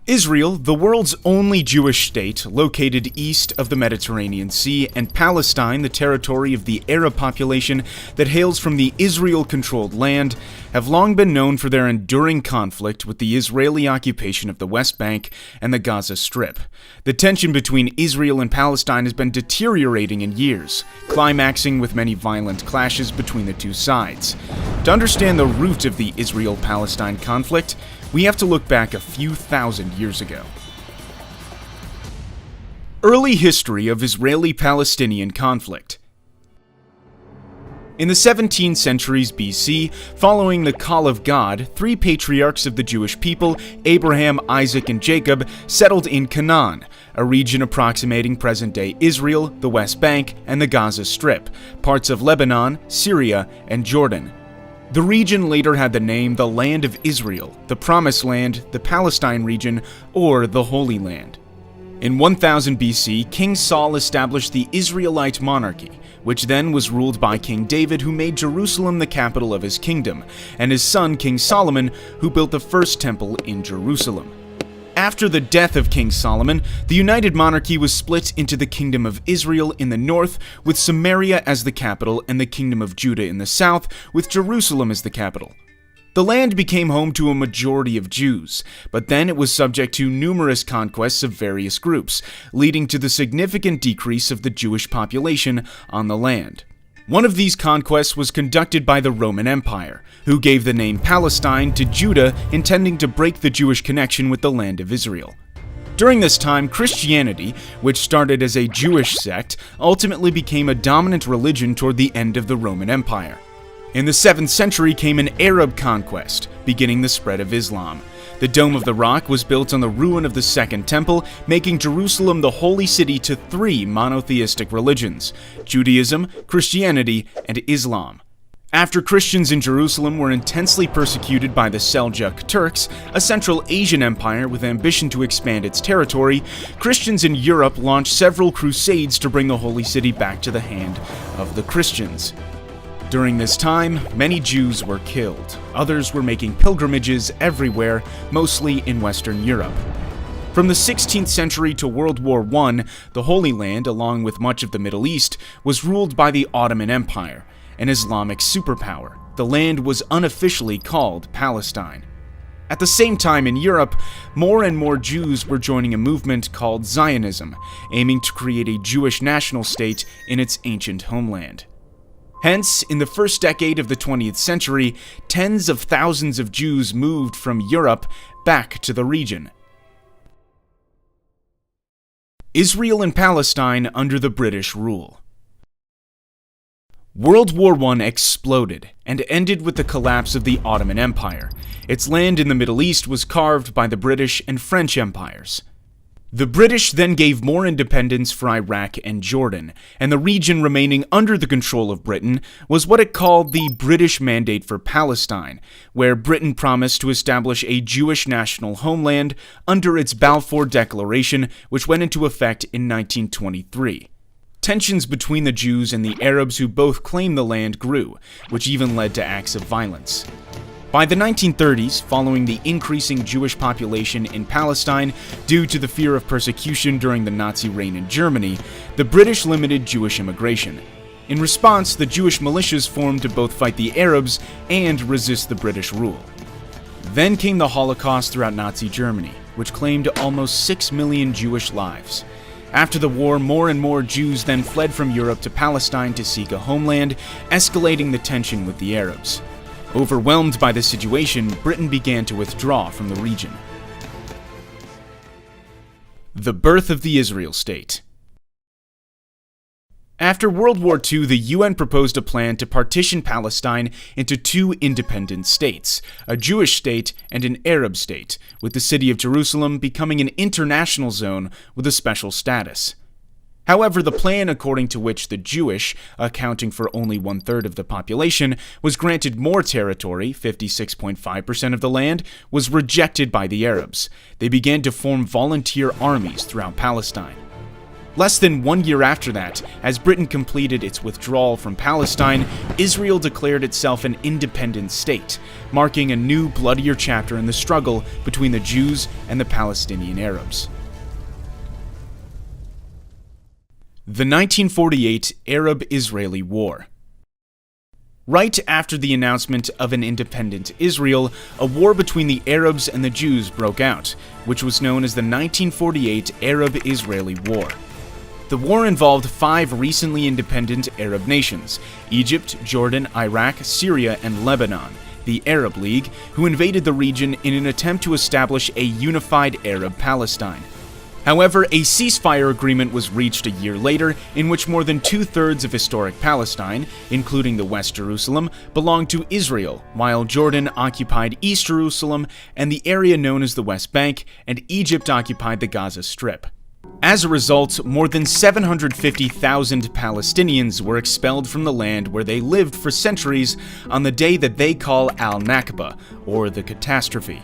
Israel, the world's only Jewish state, located east of the Mediterranean Sea, and Palestine, the territory of the Arab population that hails from the Israel-controlled land, have long been known for their enduring conflict with the Israeli occupation of the West Bank and the Gaza Strip. The tension between Israel and Palestine has been deteriorating in years, climaxing with many violent clashes between the two sides. To understand the root of the Israel-Palestine conflict, we have to look back a few thousand years ago. Early history of Israeli-Palestinian conflict. In the 17th centuries BC, following the call of God, three patriarchs of the Jewish people, Abraham, Isaac, and Jacob, settled in Canaan, a region approximating present-day Israel, the West Bank, and the Gaza Strip, parts of Lebanon, Syria, and Jordan. The region later had the name the Land of Israel, the Promised Land, the Palestine region, or the Holy Land. In 1000 BC, King Saul established the Israelite monarchy, which then was ruled by King David, who made Jerusalem the capital of his kingdom, and his son King Solomon, who built the first temple in Jerusalem. After the death of King Solomon, the united monarchy was split into the Kingdom of Israel in the north, with Samaria as the capital, and the Kingdom of Judah in the south, with Jerusalem as the capital. The land became home to a majority of Jews, but then it was subject to numerous conquests of various groups, leading to the significant decrease of the Jewish population on the land. One of these conquests was conducted by the Roman Empire, who gave the name Palestine to Judah, intending to break the Jewish connection with the land of Israel. During this time, Christianity, which started as a Jewish sect, ultimately became a dominant religion toward the end of the Roman Empire. In the 7th century came an Arab conquest, beginning the spread of Islam. The Dome of the Rock was built on the ruin of the Second Temple, making Jerusalem the holy city to three monotheistic religions: Judaism, Christianity, and Islam. After Christians in Jerusalem were intensely persecuted by the Seljuk Turks, a Central Asian empire with ambition to expand its territory, Christians in Europe launched several crusades to bring the holy city back to the hand of the Christians. During this time, many Jews were killed. Others were making pilgrimages everywhere, mostly in Western Europe. From the 16th century to World War I, the Holy Land, along with much of the Middle East, was ruled by the Ottoman Empire, an Islamic superpower. The land was unofficially called Palestine. At the same time in Europe, more and more Jews were joining a movement called Zionism, aiming to create a Jewish national state in its ancient homeland. Hence, in the first decade of the 20th century, tens of thousands of Jews moved from Europe back to the region. Israel and Palestine under the British rule. World War I exploded and ended with the collapse of the Ottoman Empire. Its land in the Middle East was carved by the British and French empires. The British then gave more independence for Iraq and Jordan, and the region remaining under the control of Britain was what it called the British Mandate for Palestine, where Britain promised to establish a Jewish national homeland under its Balfour Declaration, which went into effect in 1923. Tensions between the Jews and the Arabs who both claimed the land grew, which even led to acts of violence. By the 1930s, following the increasing Jewish population in Palestine due to the fear of persecution during the Nazi reign in Germany, the British limited Jewish immigration. In response, the Jewish militias formed to both fight the Arabs and resist the British rule. Then came the Holocaust throughout Nazi Germany, which claimed almost 6 million Jewish lives. After the war, more and more Jews then fled from Europe to Palestine to seek a homeland, escalating the tension with the Arabs. Overwhelmed by the situation, Britain began to withdraw from the region. The birth of the Israel state. After World War II, the UN proposed a plan to partition Palestine into two independent states, a Jewish state and an Arab state, with the city of Jerusalem becoming an international zone with a special status. However, the plan according to which the Jewish, accounting for only 1/3 of the population, was granted more territory, 56.5% of the land, was rejected by the Arabs. They began to form volunteer armies throughout Palestine. Less than 1 year after that, as Britain completed its withdrawal from Palestine, Israel declared itself an independent state, marking a new, bloodier chapter in the struggle between the Jews and the Palestinian Arabs. The 1948 Arab-Israeli War. Right after the announcement of an independent Israel, a war between the Arabs and the Jews broke out, which was known as the 1948 Arab-Israeli War. The war involved 5 recently independent Arab nations: Egypt, Jordan, Iraq, Syria, and Lebanon, the Arab League, who invaded the region in an attempt to establish a unified Arab Palestine. However, a ceasefire agreement was reached a year later in which more than 2/3 of historic Palestine, including the West Jerusalem, belonged to Israel, while Jordan occupied East Jerusalem and the area known as the West Bank, and Egypt occupied the Gaza Strip. As a result, more than 750,000 Palestinians were expelled from the land where they lived for centuries on the day that they call Al-Nakba, or the catastrophe.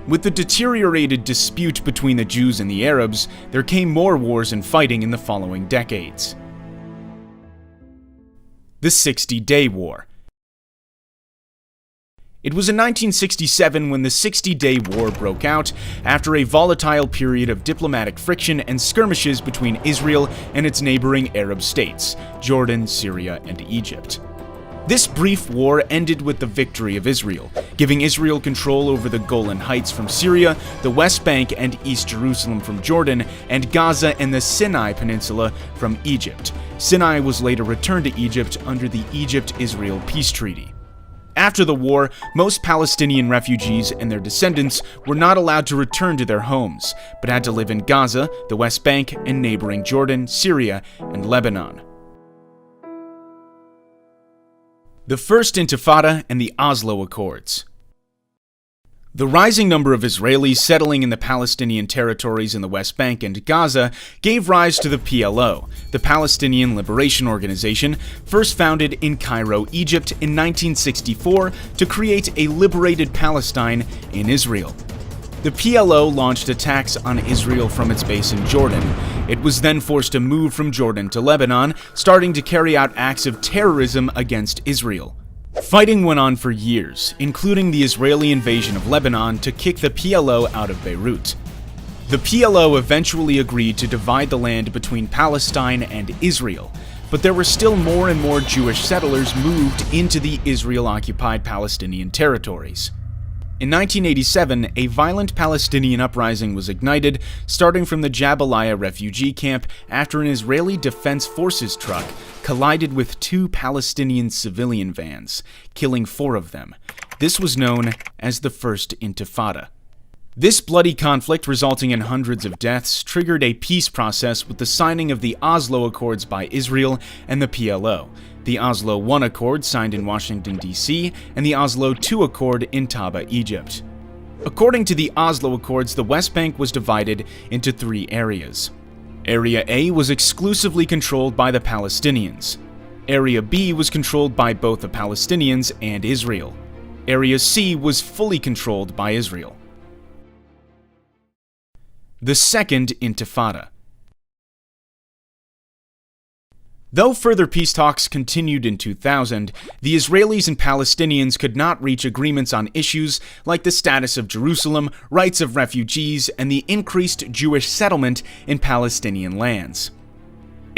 With the deteriorated dispute between the Jews and the Arabs, there came more wars and fighting in the following decades. The 60-Day War. It was in 1967 when the 60-Day War broke out after a volatile period of diplomatic friction and skirmishes between Israel and its neighboring Arab states, Jordan, Syria, and Egypt. This brief war ended with the victory of Israel, giving Israel control over the Golan Heights from Syria, the West Bank and East Jerusalem from Jordan, and Gaza and the Sinai Peninsula from Egypt. Sinai was later returned to Egypt under the Egypt-Israel Peace Treaty. After the war, most Palestinian refugees and their descendants were not allowed to return to their homes, but had to live in Gaza, the West Bank, and neighboring Jordan, Syria, and Lebanon. The First Intifada and the Oslo Accords. The rising number of Israelis settling in the Palestinian territories in the West Bank and Gaza gave rise to the PLO, the Palestinian Liberation Organization, first founded in Cairo, Egypt in 1964 to create a liberated Palestine in Israel. The PLO launched attacks on Israel from its base in Jordan. It was then forced to move from Jordan to Lebanon, starting to carry out acts of terrorism against Israel. Fighting went on for years, including the Israeli invasion of Lebanon to kick the PLO out of Beirut. The PLO eventually agreed to divide the land between Palestine and Israel, but there were still more and more Jewish settlers moved into the Israel-occupied Palestinian territories. In 1987, a violent Palestinian uprising was ignited, starting from the Jabalia refugee camp after an Israeli Defense Forces truck collided with 2 Palestinian civilian vans, killing 4 of them. This was known as the First Intifada. This bloody conflict, resulting in hundreds of deaths, triggered a peace process with the signing of the Oslo Accords by Israel and the PLO, the Oslo I Accord signed in Washington, D.C., and the Oslo II Accord in Taba, Egypt. According to the Oslo Accords, the West Bank was divided into 3 areas. Area A was exclusively controlled by the Palestinians. Area B was controlled by both the Palestinians and Israel. Area C was fully controlled by Israel. The Second Intifada. Though further peace talks continued in 2000, the Israelis and Palestinians could not reach agreements on issues like the status of Jerusalem, rights of refugees, and the increased Jewish settlement in Palestinian lands.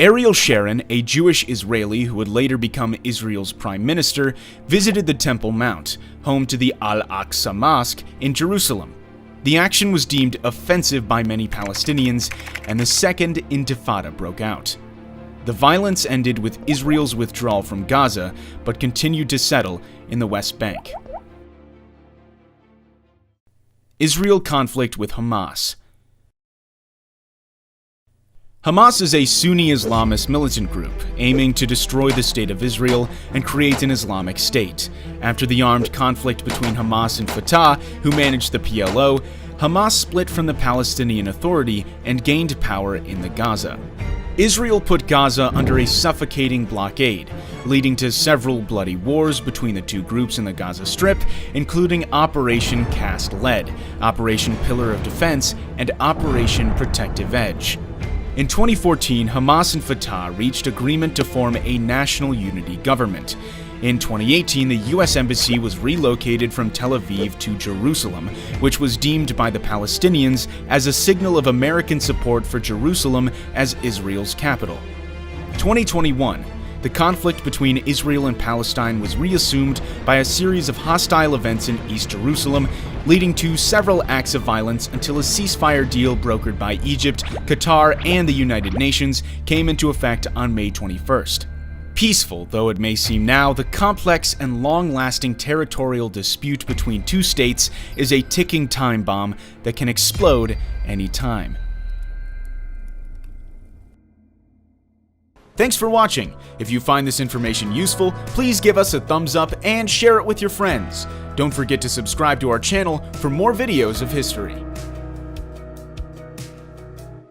Ariel Sharon, a Jewish Israeli who would later become Israel's prime minister, visited the Temple Mount, home to the Al-Aqsa Mosque in Jerusalem. The action was deemed offensive by many Palestinians, and the Second Intifada broke out. The violence ended with Israel's withdrawal from Gaza, but continued to settle in the West Bank. Israel conflict with Hamas. Hamas is a Sunni Islamist militant group aiming to destroy the State of Israel and create an Islamic State. After the armed conflict between Hamas and Fatah, who managed the PLO, Hamas split from the Palestinian Authority and gained power in the Gaza. Israel put Gaza under a suffocating blockade, leading to several bloody wars between the two groups in the Gaza Strip, including Operation Cast Lead, Operation Pillar of Defense, and Operation Protective Edge. In 2014, Hamas and Fatah reached agreement to form a national unity government. In 2018, the U.S. Embassy was relocated from Tel Aviv to Jerusalem, which was deemed by the Palestinians as a signal of American support for Jerusalem as Israel's capital. 2021. The conflict between Israel and Palestine was reassumed by a series of hostile events in East Jerusalem, leading to several acts of violence until a ceasefire deal brokered by Egypt, Qatar, and the United Nations came into effect on May 21st. Peaceful though it may seem now, the complex and long-lasting territorial dispute between two states is a ticking time bomb that can explode any time. Thanks for watching. If you find this information useful, please give us a thumbs up and share it with your friends. Don't forget to subscribe to our channel for more videos of history.